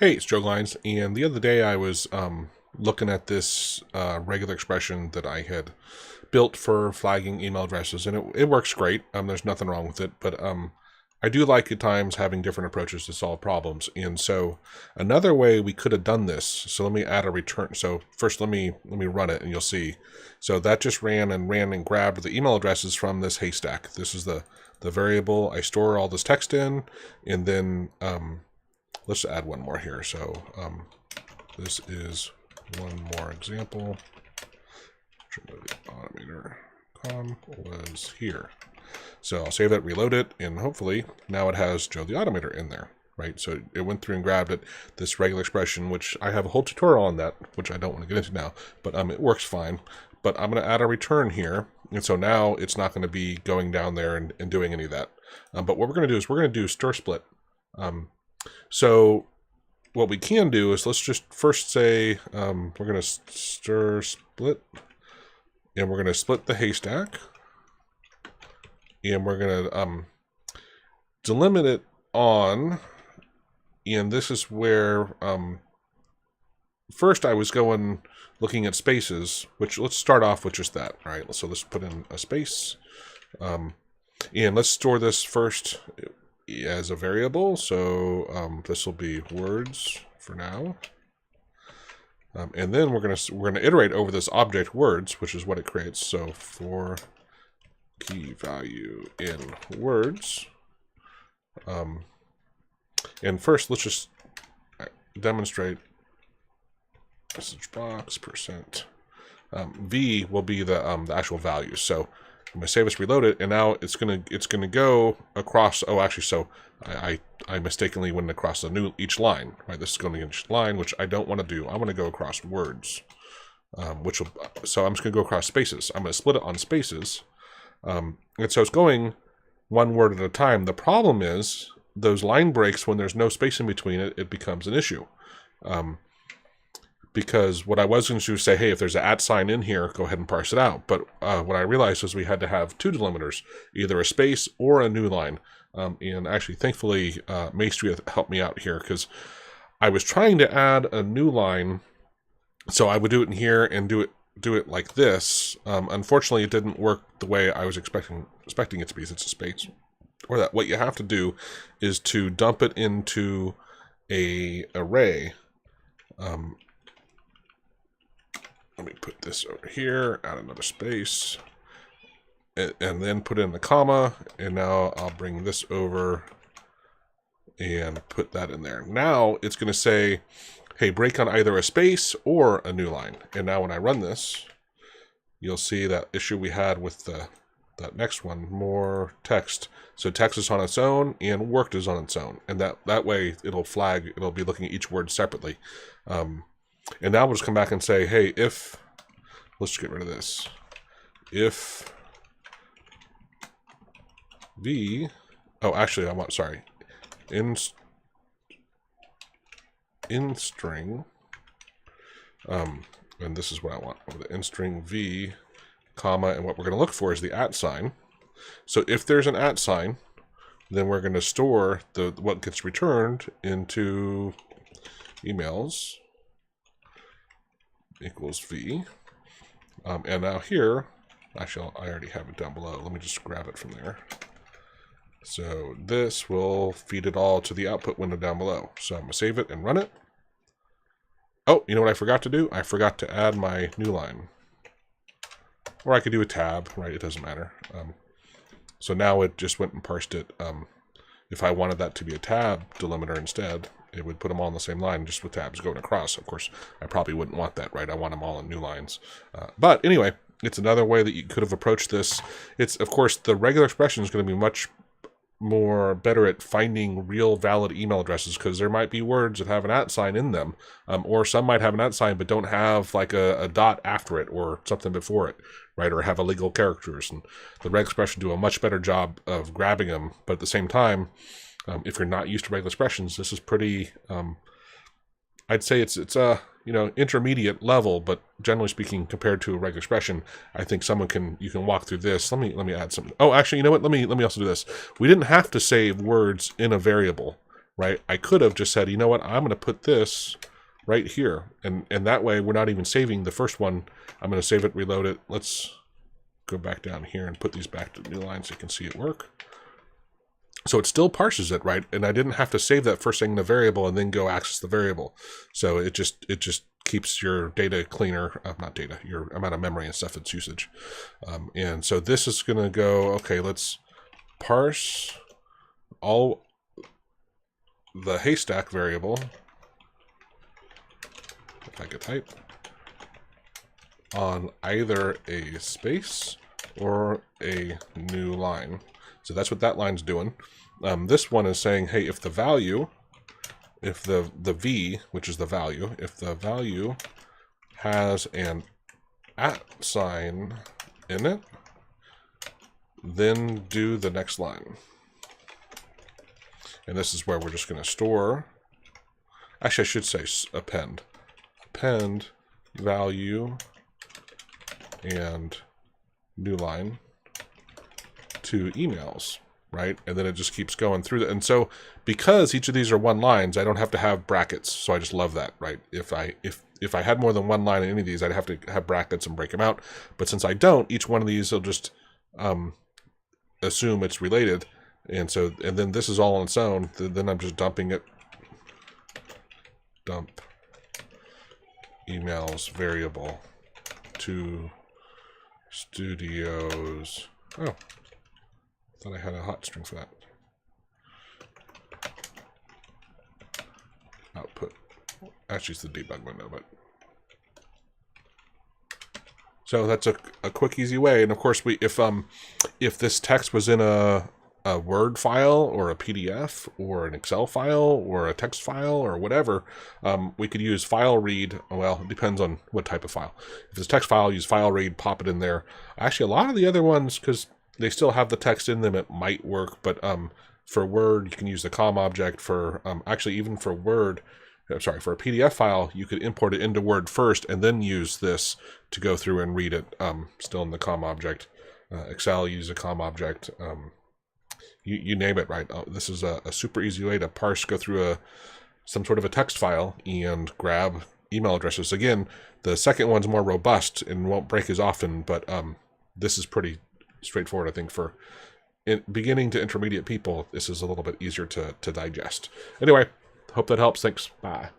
Hey, it's Joe Lines, and the other day I was looking at this regular expression that I had built for flagging email addresses, and it works great. There's nothing wrong with it, but I do like at times having different approaches to solve problems. And so another way we could have done this. So let me add a return. So first, let me run it, and you'll see. So that just ran and grabbed the email addresses from this haystack. This is the variable I store all this text in, and then let's add one more here. So this is one more example. Automator was here. So I'll save it, reload it, and hopefully now it has Joe the Automator in there, right? So it went through and grabbed it, this regular expression, which I have a whole tutorial on that, which I don't want to get into now, but it works fine. But I'm going to add a return here, and so now it's not going to be going down there and doing any of that. But what we're going to do is we're going to do StrSplit. So what we can do is let's just first say we're going to StrSplit, and we're going to split the haystack, and we're going to delimit it on, and this is where first I was looking at spaces, which let's start off with just that. All right, so let's put in a space, and let's store this first as a variable. So this will be words for now, and then we're gonna iterate over this object words, which is what it creates. So for key value in words, and first let's just demonstrate message box percent v will be the actual value. So I'm gonna save this, reload it, and now it's gonna go across. Oh, actually, so I mistakenly went across each line. Right, this is going to each line, which I don't want to do. I want to go across words, so I'm just gonna go across spaces. I'm gonna split it on spaces, and so it's going one word at a time. The problem is those line breaks, when there's no space in between it becomes an issue. Because what I was going to do is say, hey, if there's an @ sign in here, go ahead and parse it out. But what I realized was we had to have two delimiters, either a space or a new line. And actually, thankfully, Maestrith helped me out here, because I was trying to add a new line, so I would do it in here and do it like this. Unfortunately, it didn't work the way I was expecting it to be, since it's a space. Or that what you have to do is to dump it into a array. Let me put this over here, add another space, and then put in the comma, and now I'll bring this over and put that in there. Now it's going to say, hey, break on either a space or a new line. And now when I run this, you'll see that issue we had with that next one, more text. So text is on its own and worked is on its own. And that way it'll be looking at each word separately. And now we'll just come back and say, hey, if, let's get rid of this. If v, oh, actually, in string, and this is what I want, over the in string v, comma, and what we're going to look for is the @ sign. So if there's an @ sign, then we're going to store what gets returned into emails equals v. And now here, actually, I already have it down below. Let me just grab it from there. So this will feed it all to the output window down below. So I'm going to save it and run it. Oh, you know what I forgot to do? I forgot to add my new line. Or I could do a tab, right? It doesn't matter. So now it just went and parsed it. If I wanted that to be a tab delimiter instead, it would put them all on the same line, just with tabs going across. Of course, I probably wouldn't want that, right? I want them all in new lines. But anyway, it's another way that you could have approached this. It's, of course, the regular expression is going to be much more better at finding real valid email addresses, because there might be words that have an @ sign in them, or some might have an @ sign but don't have like a dot after it or something before it, right? Or have illegal characters. And the regular expression do a much better job of grabbing them. But at the same time, if you're not used to regular expressions, this is pretty, I'd say it's a intermediate level, but generally speaking, compared to a regular expression, I think you can walk through this. Let me add some. Oh, actually, you know what? Let me also do this. We didn't have to save words in a variable, right? I could have just said, you know what, I'm going to put this right here. And that way we're not even saving the first one. I'm going to save it, reload it. Let's go back down here and put these back to the new line so you can see it work. So it still parses it, right? And I didn't have to save that first thing in the variable and then go access the variable. So it just keeps your data cleaner, not data, your amount of memory and stuff, its usage. And so this is going to go, okay, let's parse all the haystack variable, if I could type, on either a space or a new line. So that's what that line's doing. This one is saying, hey, if the value, if the v, which is the value, if the value has an @ sign in it, then do the next line. And this is where we're just going to store. Actually, I should say append. Append value and new line to emails, right? And then it just keeps going through that. And so because each of these are one lines, I don't have to have brackets. So I just love that, right? If I had more than one line in any of these, I'd have to have brackets and break them out. But since I don't, each one of these will just assume it's related. And then this is all on its own. Then I'm just dumping it. Dump emails variable to studios. Oh, thought I had a hot string for that. Output. Actually, it's the debug window, but. So that's a quick, easy way. And of course, if this text was in a Word file or a PDF or an Excel file or a text file or whatever, we could use file read. Well, it depends on what type of file. If it's a text file, use file read, pop it in there. Actually, a lot of the other ones, because they still have the text in them, it might work. But for Word, you can use the com object. For actually, even for Word, sorry, for a PDF file, you could import it into Word first and then use this to go through and read it, still in the com object. Excel, use a com object. You name it, right? This is a super easy way to parse, go through some sort of a text file and grab email addresses. Again, the second one's more robust and won't break as often, but this is pretty straightforward, I think, for beginning to intermediate people. This is a little bit easier to digest. Anyway, hope that helps. Thanks. Bye.